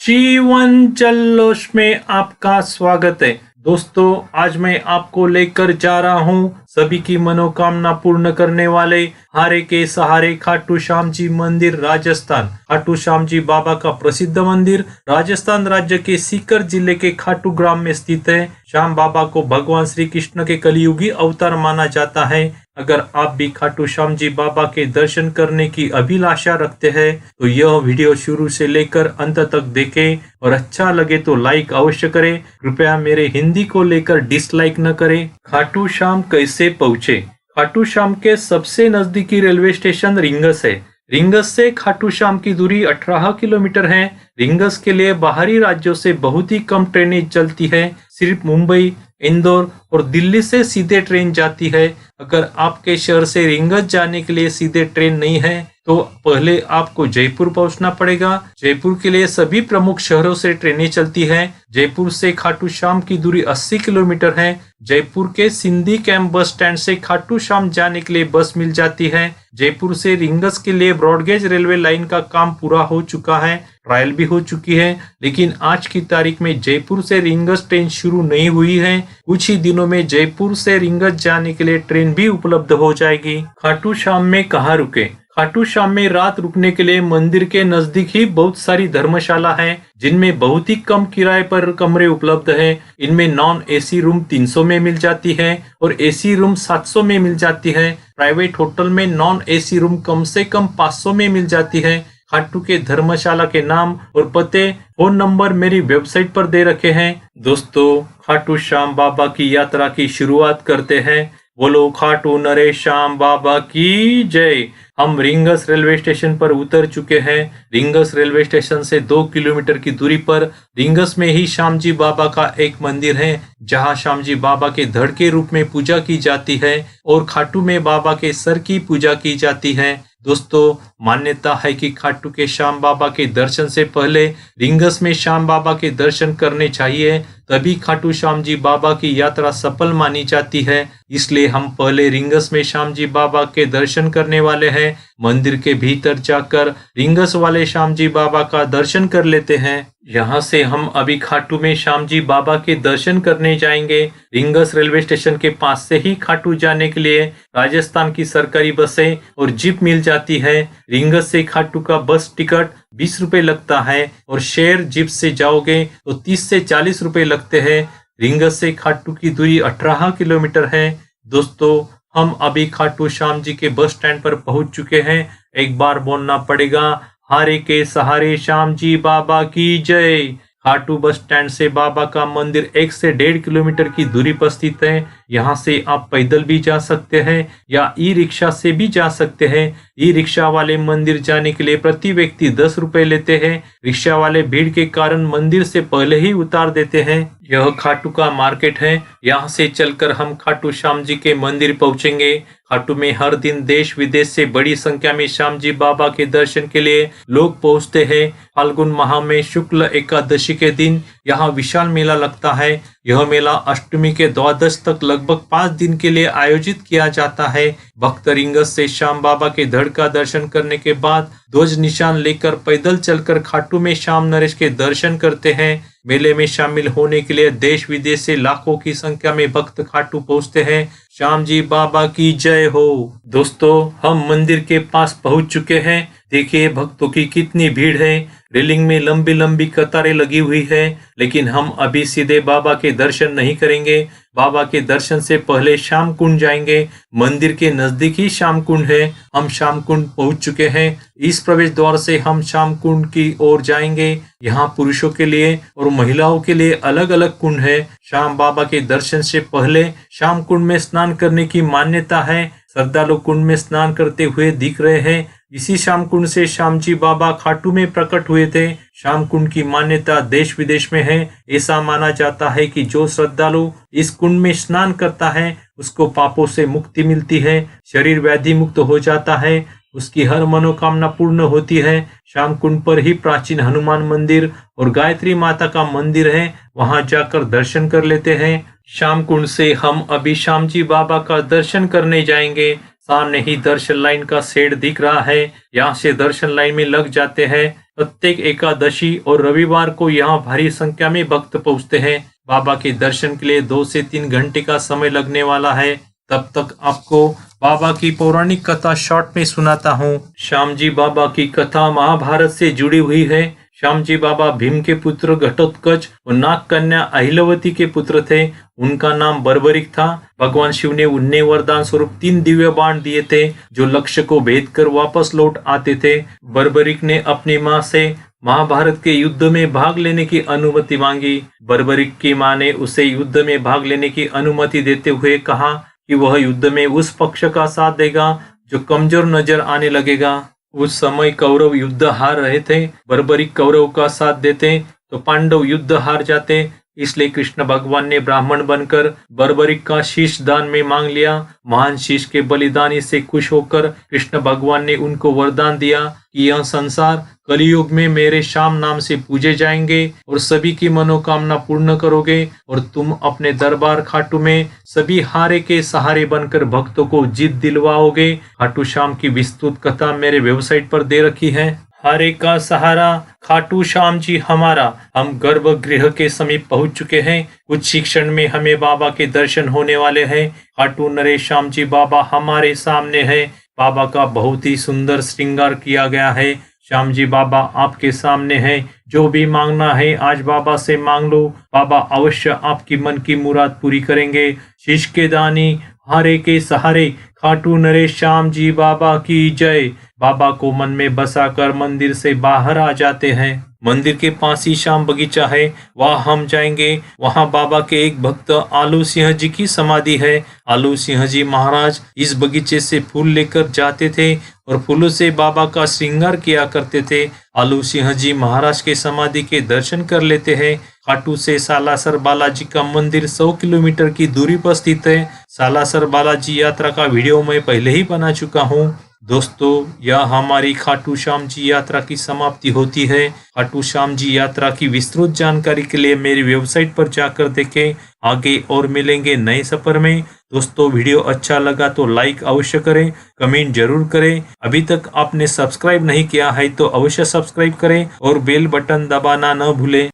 जीवन जल्लोष में आपका स्वागत है। दोस्तों, आज मैं आपको लेकर जा रहा हूँ सभी की मनोकामना पूर्ण करने वाले हारे के सहारे खाटू श्याम जी मंदिर राजस्थान। खाटू श्याम जी बाबा का प्रसिद्ध मंदिर राजस्थान राज्य के सीकर जिले के खाटू ग्राम में स्थित है। श्याम बाबा को भगवान श्री कृष्ण के कलियुगी अवतार माना जाता है। अगर आप भी खाटू श्याम जी बाबा के दर्शन करने की अभिलाषा रखते हैं तो यह वीडियो शुरू से लेकर अंत तक देखें और अच्छा लगे तो लाइक अवश्य करें। कृपया मेरे हिंदी को लेकर डिसलाइक न करें। खाटू श्याम कैसे पहुँचे? खाटू श्याम के सबसे नजदीकी रेलवे स्टेशन रिंगस है। रिंगस से खाटू श्याम की दूरी 18 किलोमीटर है। रिंगस के लिए बाहरी राज्यों से बहुत ही कम ट्रेनें चलती है। सिर्फ मुंबई, इंदौर और दिल्ली से सीधे ट्रेन जाती है। अगर आपके शहर से रिंगस जाने के लिए सीधे ट्रेन नहीं है तो पहले आपको जयपुर पहुंचना पड़ेगा। जयपुर के लिए सभी प्रमुख शहरों से ट्रेनें चलती हैं। जयपुर से खाटू श्याम की दूरी 80 किलोमीटर है। जयपुर के सिंधी कैंप बस स्टैंड से खाटू श्याम जाने के लिए बस मिल जाती है। जयपुर से रिंगस के लिए ब्रॉडगेज रेलवे लाइन का काम पूरा हो चुका है, ट्रायल भी हो चुकी है, लेकिन आज की तारीख में जयपुर से रिंगस ट्रेन शुरू नहीं हुई है। कुछ ही दिनों में जयपुर से रिंगस जाने के लिए ट्रेन भी उपलब्ध हो जाएगी। खाटू श्याम में कहाँ रुके? खाटू श्याम में रात रुकने के लिए मंदिर के नजदीक ही बहुत सारी धर्मशाला है, जिनमें बहुत ही कम किराए पर कमरे उपलब्ध है। इनमें नॉन एसी रूम 300 में मिल जाती है और एसी रूम 700 में मिल जाती है। प्राइवेट होटल में नॉन एसी रूम कम से कम 500 में मिल जाती है। खाटू के धर्मशाला के नाम और पते, फोन नंबर मेरी वेबसाइट पर दे रखे हैं। दोस्तों, खाटू श्याम बाबा की यात्रा की शुरुआत करते हैं। बोलो खाटू नरेश श्याम बाबा की जय। हम रिंगस रेलवे स्टेशन पर उतर चुके हैं। रिंगस रेलवे स्टेशन से 2 किलोमीटर की दूरी पर रिंगस में ही श्याम जी बाबा का एक मंदिर है, जहां श्याम जी बाबा के धड़ के रूप में पूजा की जाती है और खाटू में बाबा के सर की पूजा की जाती है। दोस्तों, मान्यता है कि खाटू के श्याम बाबा के दर्शन से पहले रिंगस में श्याम बाबा के दर्शन करने चाहिए, तभी खाटू श्याम जी बाबा की यात्रा सफल मानी जाती है। इसलिए हम पहले रिंगस में श्याम जी बाबा के दर्शन करने वाले हैं। मंदिर के भीतर जाकर रिंगस वाले श्याम जी बाबा का दर्शन कर लेते हैं। यहाँ से हम अभी खाटू में श्याम जी बाबा के दर्शन करने जाएंगे। रिंगस रेलवे स्टेशन के पास से ही खाटू जाने के लिए राजस्थान की सरकारी बसें और जीप मिल जाती है। रिंगस से खाटू का बस टिकट 20 रुपए लगता है और शेयर जीप से जाओगे तो 30 से 40 रुपए लगते हैं। रिंगस से खाटू की दूरी 18 किलोमीटर है। दोस्तों, हम अभी खाटू श्याम जी के बस स्टैंड पर पहुंच चुके हैं। एक बार बोलना पड़ेगा, हारे के सहारे श्याम जी बाबा की जय। खाटू बस स्टैंड से बाबा का मंदिर 1 से 1.5 किलोमीटर की दूरी पर स्थित है। यहाँ से आप पैदल भी जा सकते हैं या ई रिक्शा से भी जा सकते हैं। ई रिक्शा वाले मंदिर जाने के लिए प्रति व्यक्ति 10 रुपए लेते हैं। रिक्शा वाले भीड़ के कारण मंदिर से पहले ही उतार देते हैं। यह खाटू का मार्केट है। यहाँ से चलकर हम खाटू श्याम जी के मंदिर पहुँचेंगे। खाटू में हर दिन देश विदेश से बड़ी संख्या में श्याम जी बाबा के दर्शन के लिए लोग पहुँचते हैं। फाल्गुन माह में शुक्ल एकादशी के दिन यहाँ विशाल मेला लगता है। यह मेला अष्टमी के द्वादश तक लगभग 5 दिन के लिए आयोजित किया जाता है। भक्त रिंगस से श्याम बाबा के धड़ का दर्शन करने के बाद ध्वज निशान लेकर पैदल चलकर खाटू में श्याम नरेश के दर्शन करते हैं। मेले में शामिल होने के लिए देश विदेश से लाखों की संख्या में भक्त खाटू पहुंचते हैं। श्याम जी बाबा की जय हो। दोस्तों, हम मंदिर के पास पहुंच चुके हैं। देखिए भक्तों की कितनी भीड़ है। रेलिंग में लंबी लंबी कतारें लगी हुई है, लेकिन हम अभी सीधे बाबा के दर्शन नहीं करेंगे। बाबा के दर्शन से पहले श्याम कुंड जाएंगे। मंदिर के नजदीक ही श्याम कुंड है। हम श्याम कुंड पहुंच चुके हैं। इस प्रवेश द्वार से हम श्याम कुंड की ओर जाएंगे। यहाँ पुरुषों के लिए और महिलाओं के लिए अलग अलग कुंड है। श्याम बाबा के दर्शन से पहले श्याम कुंड में स्नान करने की मान्यता है। श्रद्धालु कुंड में स्नान करते हुए दिख रहे हैं। इसी श्याम कुंड से श्याम जी बाबा खाटू में प्रकट हुए थे। श्याम कुंड की मान्यता देश विदेश में है। ऐसा माना जाता है कि जो श्रद्धालु इस कुंड में स्नान करता है उसको पापों से मुक्ति मिलती है, शरीर व्याधि मुक्त हो जाता है, उसकी हर मनोकामना पूर्ण होती है। श्याम कुंड पर ही प्राचीन हनुमान मंदिर और गायत्री माता का मंदिर है। वहां जाकर दर्शन कर लेते हैं। श्याम कुंड से हम अभी श्याम जी बाबा का दर्शन करने जाएंगे। सामने ही दर्शन लाइन का शेड दिख रहा है। यहाँ से दर्शन लाइन में लग जाते हैं। प्रत्येक एकादशी और रविवार को यहाँ भारी संख्या में भक्त पहुँचते हैं। बाबा के दर्शन के लिए 2 से 3 घंटे का समय लगने वाला है। तब तक आपको बाबा की पौराणिक कथा शॉर्ट में सुनाता हूँ। श्याम जी बाबा की कथा महाभारत से जुड़ी हुई है। श्याम जी बाबा भीम के पुत्र घटोत्कच और नाग कन्या अहिलवती के पुत्र थे। उनका नाम बर्बरिक था। भगवान शिव ने उन्हें वरदान स्वरूप 3 दिव्य बाण दिए थे जो लक्ष्य को भेद कर वापस लौट आते थे। बर्बरिक ने अपनी माँ से महाभारत के युद्ध में भाग लेने की अनुमति मांगी। बर्बरिक की माँ ने उसे युद्ध में भाग लेने की अनुमति देते हुए कहा कि वह युद्ध में उस पक्ष का साथ देगा जो कमजोर नजर आने लगेगा। उस समय कौरव युद्ध हार रहे थे। बर्बरिक कौरव का साथ देते तो पांडव युद्ध हार जाते। इसलिए कृष्ण भगवान ने ब्राह्मण बनकर बर्बरिक का शीश दान में मांग लिया। महान शीश के बलिदान से खुश होकर कृष्ण भगवान ने उनको वरदान दिया कि यह संसार कलियुग में मेरे श्याम नाम से पूजे जाएंगे और सभी की मनोकामना पूर्ण करोगे और तुम अपने दरबार खाटू में सभी हारे के सहारे बनकर भक्तों को जीत दिलवाओगे। खाटू श्याम की विस्तृत कथा मेरे वेबसाइट पर दे रखी है। हारे का सहारा खाटू श्याम जी हमारा। हम गर्भगृह के समीप पहुंच चुके हैं। कुछ ही क्षण में हमें बाबा के दर्शन होने वाले हैं। खाटू नरेश श्याम जी बाबा हमारे सामने है। बाबा का बहुत ही सुंदर श्रृंगार किया गया है। श्याम जी बाबा आपके सामने हैं। जो भी मांगना है आज बाबा से मांग लो। बाबा अवश्य आपकी मन की मुराद पूरी करेंगे। शीश के दानी हारे के सहारे खाटू नरेश श्याम जी बाबा की जय। बाबा को मन में बसाकर मंदिर से बाहर आ जाते हैं। मंदिर के पास ही श्याम बगीचा है, वहाँ हम जाएंगे। वहाँ बाबा के एक भक्त आलू सिंह जी की समाधि है। आलू सिंह जी महाराज इस बगीचे से फूल लेकर जाते थे और फूलों से बाबा का श्रृंगार किया करते थे। आलू सिंह जी महाराज के समाधि के दर्शन कर लेते हैं। खाटू से सालासर बालाजी का मंदिर 100 किलोमीटर की दूरी पर स्थित है। सालासर बालाजी यात्रा का वीडियो मैं पहले ही बना चुका हूँ। दोस्तों, यह हमारी खाटू श्याम जी यात्रा की समाप्ति होती है। खाटू श्याम जी यात्रा की विस्तृत जानकारी के लिए मेरी वेबसाइट पर जाकर देखें। आगे और मिलेंगे नए सफर में। दोस्तों, वीडियो अच्छा लगा तो लाइक अवश्य करें, कमेंट जरूर करें। अभी तक आपने सब्सक्राइब नहीं किया है तो अवश्य सब्सक्राइब करें और बेल बटन दबाना न भूलें।